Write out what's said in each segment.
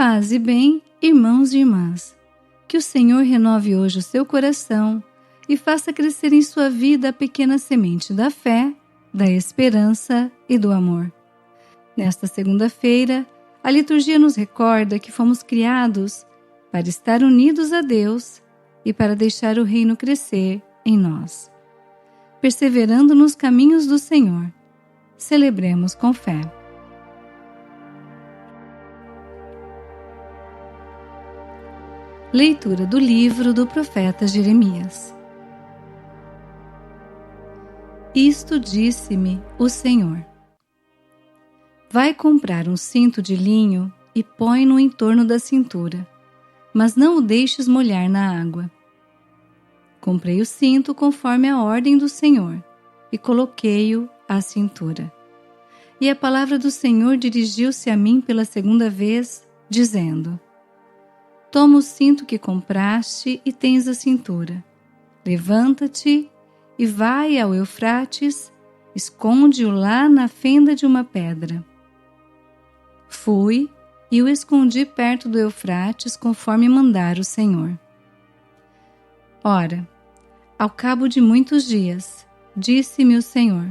Paz e bem, irmãos e irmãs. Que o Senhor renove hoje o seu coração e faça crescer em sua vida a pequena semente da fé, da esperança e do amor. Nesta segunda-feira, a liturgia nos recorda que fomos criados para estar unidos a Deus e para deixar o reino crescer em nós. Perseverando nos caminhos do Senhor, celebremos com fé. Leitura do livro do profeta Jeremias. Isto disse-me o Senhor: vai comprar um cinto de linho e põe-no em torno da cintura, mas não o deixes molhar na água. Comprei o cinto conforme a ordem do Senhor e coloquei-o à cintura. E a palavra do Senhor dirigiu-se a mim pela segunda vez, dizendo: toma o cinto que compraste e tens a cintura. Levanta-te e vai ao Eufrates, esconde-o lá na fenda de uma pedra. Fui e o escondi perto do Eufrates, conforme mandara o Senhor. Ora, ao cabo de muitos dias, disse-me o Senhor: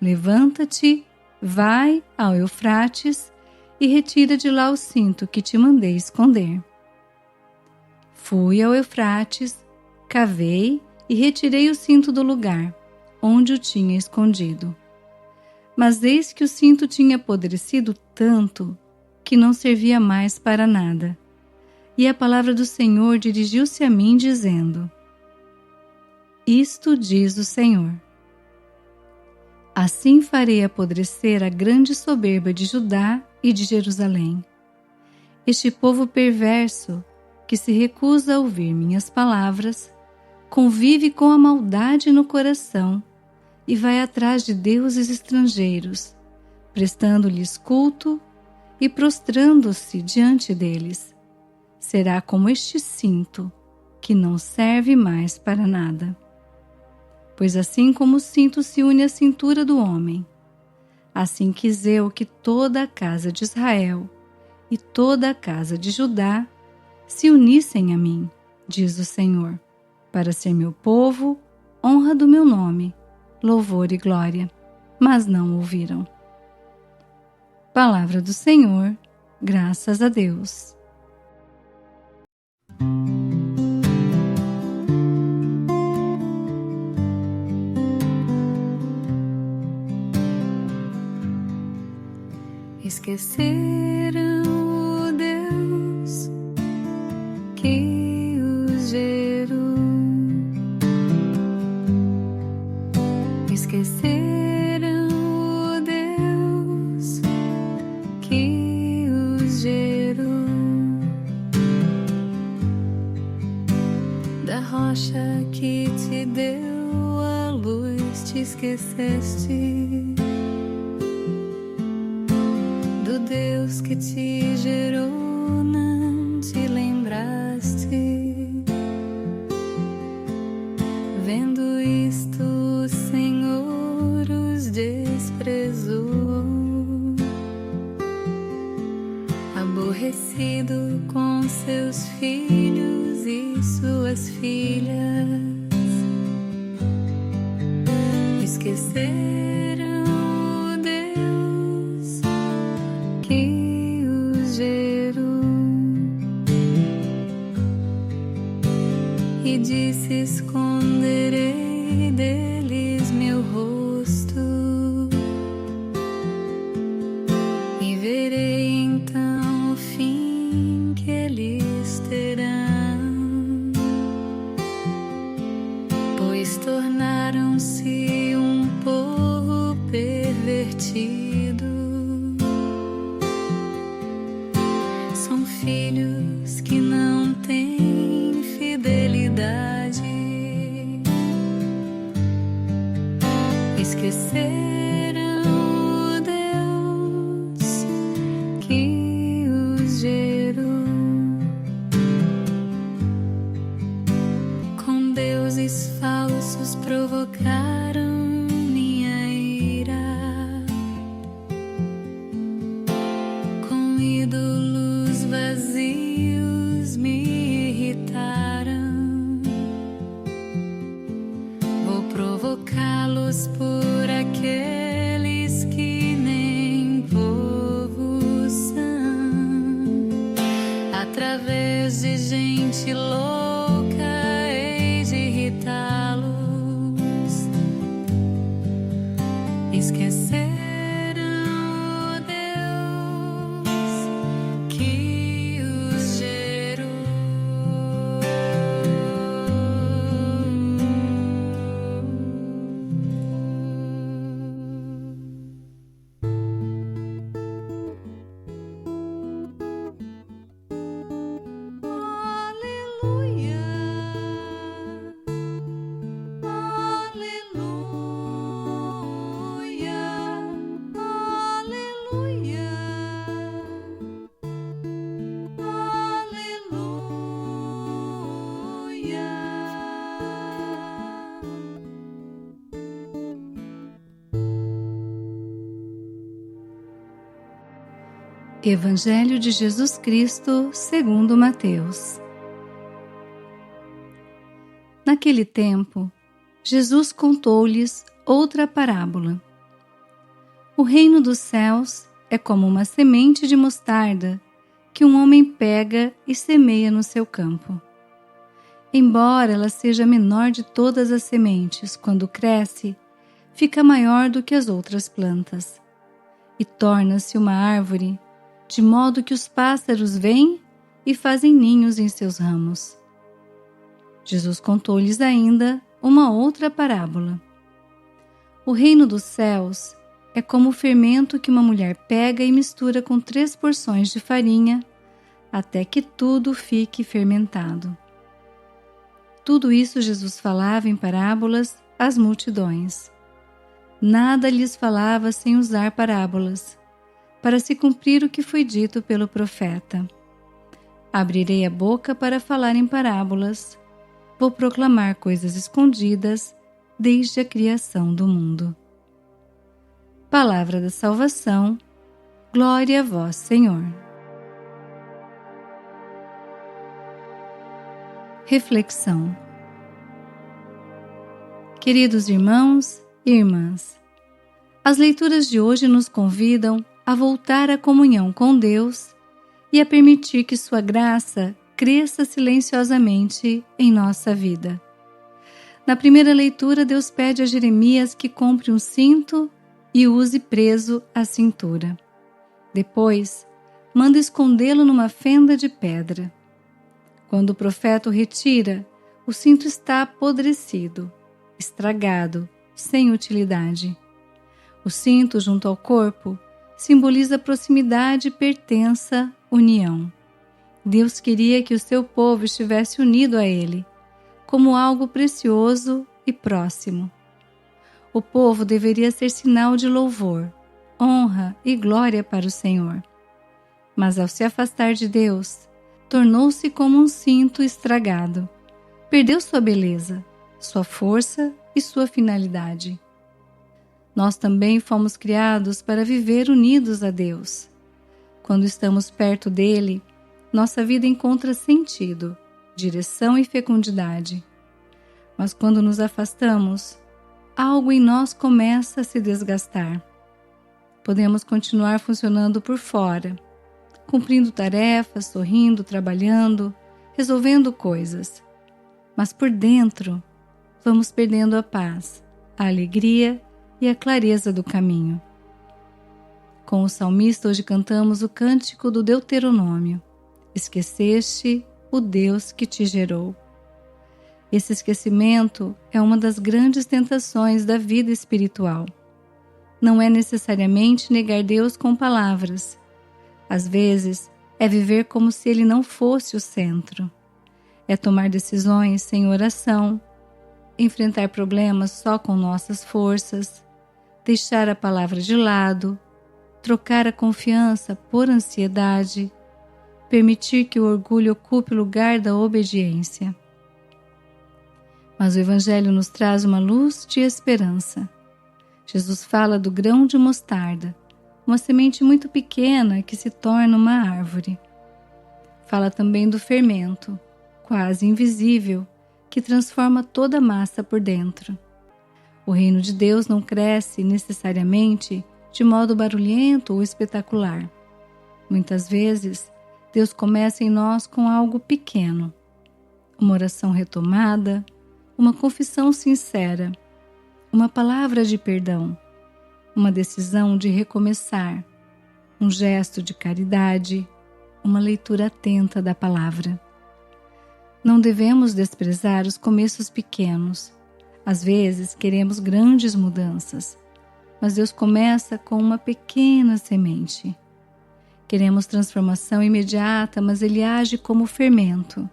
levanta-te, vai ao Eufrates e retira de lá o cinto que te mandei esconder. Fui ao Eufrates, cavei e retirei o cinto do lugar onde o tinha escondido. Mas eis que o cinto tinha apodrecido tanto que não servia mais para nada. E a palavra do Senhor dirigiu-se a mim, dizendo: isto diz o Senhor: assim farei apodrecer a grande soberba de Judá e de Jerusalém. Este povo perverso, que se recusa a ouvir minhas palavras, convive com a maldade no coração e vai atrás de deuses estrangeiros, prestando-lhes culto e prostrando-se diante deles. Será como este cinto, que não serve mais para nada. Pois assim como o cinto se une à cintura do homem, assim quis eu que toda a casa de Israel e toda a casa de Judá se unissem a mim, diz o Senhor, para ser meu povo, honra do meu nome, louvor e glória. Mas não ouviram. Palavra do Senhor, graças a Deus. Esqueceram o Deus que os gerou. Esqueceram o Deus que os gerou. Da rocha que te deu a luz te esqueceste. Do Deus que te gerou não te lembraste. Vendo isto, o Senhor os desprezou. Aborrecido com seus filhos e suas filhas, esqueceram o Deus que os gerou. E disse: esconderei deles meu rosto, e verei então o fim que eles terão. Pois tornaram-se um povo pervertido. São filhos que não têm fidelidade. Esqueceram o Deus que os gerou. Com deuses falsos provocaram minha ira. Com ídolos esqueceram o Deus que os gerou. Evangelho de Jesus Cristo segundo Mateus. Naquele tempo, Jesus contou-lhes outra parábola. O reino dos céus é como uma semente de mostarda que um homem pega e semeia no seu campo. Embora ela seja a menor de todas as sementes, quando cresce, fica maior do que as outras plantas e torna-se uma árvore, de modo que os pássaros vêm e fazem ninhos em seus ramos. Jesus contou-lhes ainda uma outra parábola. O reino dos céus é como o fermento que uma mulher pega e mistura com 3 porções de farinha, até que tudo fique fermentado. Tudo isso Jesus falava em parábolas às multidões. Nada lhes falava sem usar parábolas, para se cumprir o que foi dito pelo profeta. Abrirei a boca para falar em parábolas, vou proclamar coisas escondidas desde a criação do mundo. Palavra da salvação, glória a vós, Senhor. Reflexão. Queridos irmãos e irmãs, as leituras de hoje nos convidam a voltar à comunhão com Deus e a permitir que sua graça cresça silenciosamente em nossa vida. Na primeira leitura, Deus pede a Jeremias que compre um cinto e o use preso à cintura. Depois, manda escondê-lo numa fenda de pedra. Quando o profeta o retira, o cinto está apodrecido, estragado, sem utilidade. O cinto junto ao corpo simboliza proximidade, pertença, união. Deus queria que o seu povo estivesse unido a Ele, como algo precioso e próximo. O povo deveria ser sinal de louvor, honra e glória para o Senhor. Mas ao se afastar de Deus, tornou-se como um cinto estragado. Perdeu sua beleza, sua força e sua finalidade. Nós também fomos criados para viver unidos a Deus. Quando estamos perto dele, nossa vida encontra sentido, direção e fecundidade. Mas quando nos afastamos, algo em nós começa a se desgastar. Podemos continuar funcionando por fora, cumprindo tarefas, sorrindo, trabalhando, resolvendo coisas. Mas por dentro, vamos perdendo a paz, a alegria e a clareza do caminho. Com o salmista hoje cantamos o cântico do Deuteronômio. Esqueceste o Deus que te gerou. Esse esquecimento é uma das grandes tentações da vida espiritual. Não é necessariamente negar Deus com palavras. Às vezes, é viver como se Ele não fosse o centro. É tomar decisões sem oração, enfrentar problemas só com nossas forças, deixar a palavra de lado, trocar a confiança por ansiedade, permitir que o orgulho ocupe o lugar da obediência. Mas o Evangelho nos traz uma luz de esperança. Jesus fala do grão de mostarda, uma semente muito pequena que se torna uma árvore. Fala também do fermento, quase invisível, que transforma toda a massa por dentro. O reino de Deus não cresce necessariamente de modo barulhento ou espetacular. Muitas vezes, Deus começa em nós com algo pequeno, uma oração retomada, uma confissão sincera, uma palavra de perdão, uma decisão de recomeçar, um gesto de caridade, uma leitura atenta da palavra. Não devemos desprezar os começos pequenos. Às vezes queremos grandes mudanças, mas Deus começa com uma pequena semente. Queremos transformação imediata, mas Ele age como fermento,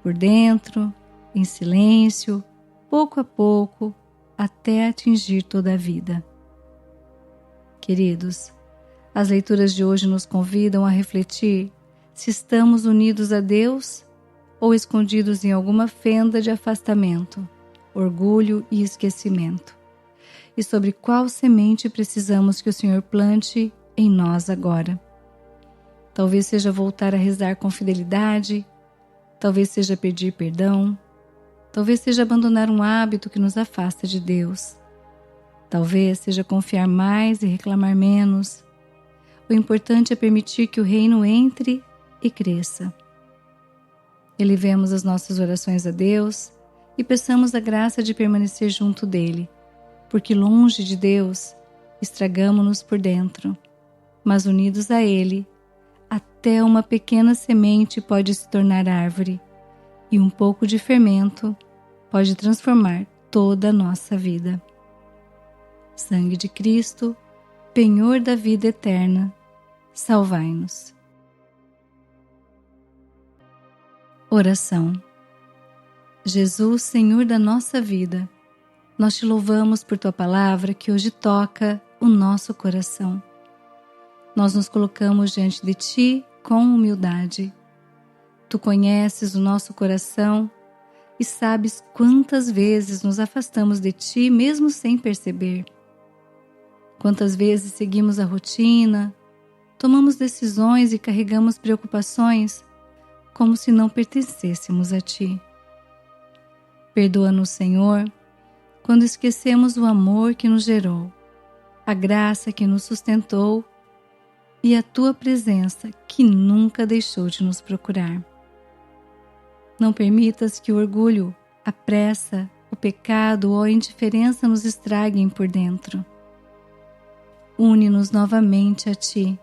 por dentro, em silêncio, pouco a pouco, até atingir toda a vida. Queridos, as leituras de hoje nos convidam a refletir se estamos unidos a Deus ou escondidos em alguma fenda de afastamento, orgulho e esquecimento, e sobre qual semente precisamos que o Senhor plante em nós agora. Talvez seja voltar a rezar com fidelidade, talvez seja pedir perdão, talvez seja abandonar um hábito que nos afasta de Deus, talvez seja confiar mais e reclamar menos. O importante é permitir que o reino entre e cresça. Elevemos as nossas orações a Deus e peçamos a graça de permanecer junto dele, porque longe de Deus estragamo-nos por dentro, mas unidos a Ele, até uma pequena semente pode se tornar árvore, e um pouco de fermento pode transformar toda a nossa vida. Sangue de Cristo, penhor da vida eterna, salvai-nos. Oração. Jesus, Senhor da nossa vida, nós te louvamos por tua palavra que hoje toca o nosso coração. Nós nos colocamos diante de ti com humildade. Tu conheces o nosso coração e sabes quantas vezes nos afastamos de ti mesmo sem perceber. Quantas vezes seguimos a rotina, tomamos decisões e carregamos preocupações como se não pertencêssemos a ti. Perdoa-nos, Senhor, quando esquecemos o amor que nos gerou, a graça que nos sustentou e a tua presença que nunca deixou de nos procurar. Não permitas que o orgulho, a pressa, o pecado ou a indiferença nos estraguem por dentro. Une-nos novamente a ti.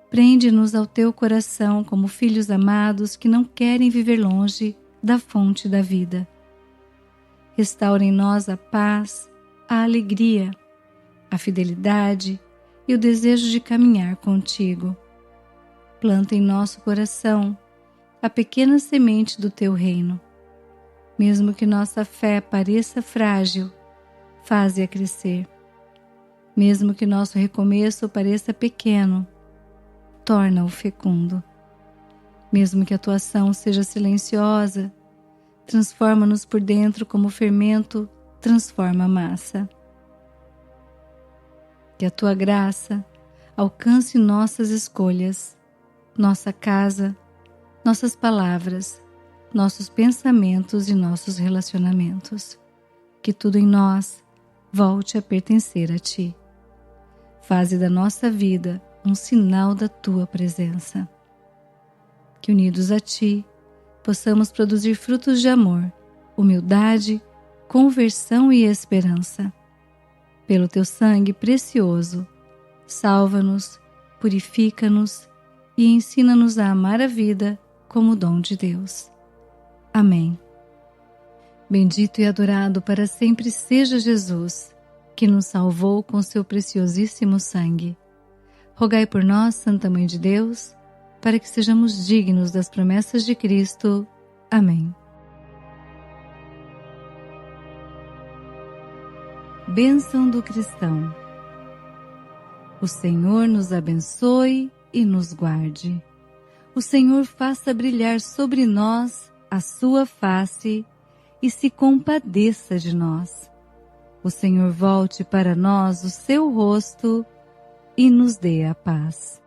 Prende-nos ao teu coração como filhos amados que não querem viver longe da fonte da vida. Restaura em nós a paz, a alegria, a fidelidade e o desejo de caminhar contigo. Planta em nosso coração a pequena semente do teu reino. Mesmo que nossa fé pareça frágil, faze-a crescer. Mesmo que nosso recomeço pareça pequeno, torna-o fecundo. Mesmo que a tua ação seja silenciosa, transforma-nos por dentro como o fermento transforma a massa. Que a tua graça alcance nossas escolhas, nossa casa, nossas palavras, nossos pensamentos e nossos relacionamentos. Que tudo em nós volte a pertencer a ti. Faze da nossa vida um sinal da tua presença. Que unidos a ti, possamos produzir frutos de amor, humildade, conversão e esperança. Pelo teu sangue precioso, salva-nos, purifica-nos e ensina-nos a amar a vida como dom de Deus. Amém. Bendito e adorado para sempre seja Jesus, que nos salvou com seu preciosíssimo sangue. Rogai por nós, Santa Mãe de Deus, para que sejamos dignos das promessas de Cristo. Amém. Bênção do cristão. O Senhor nos abençoe e nos guarde. O Senhor faça brilhar sobre nós a sua face e se compadeça de nós. O Senhor volte para nós o seu rosto e nos dê a paz.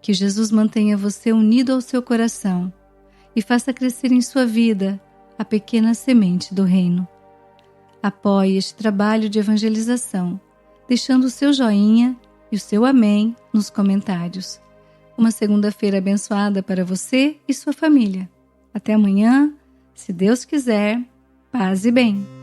Que Jesus mantenha você unido ao seu coração e faça crescer em sua vida a pequena semente do reino. Apoie este trabalho de evangelização, deixando o seu joinha e o seu amém nos comentários. Uma segunda-feira abençoada para você e sua família. Até amanhã, se Deus quiser, paz e bem.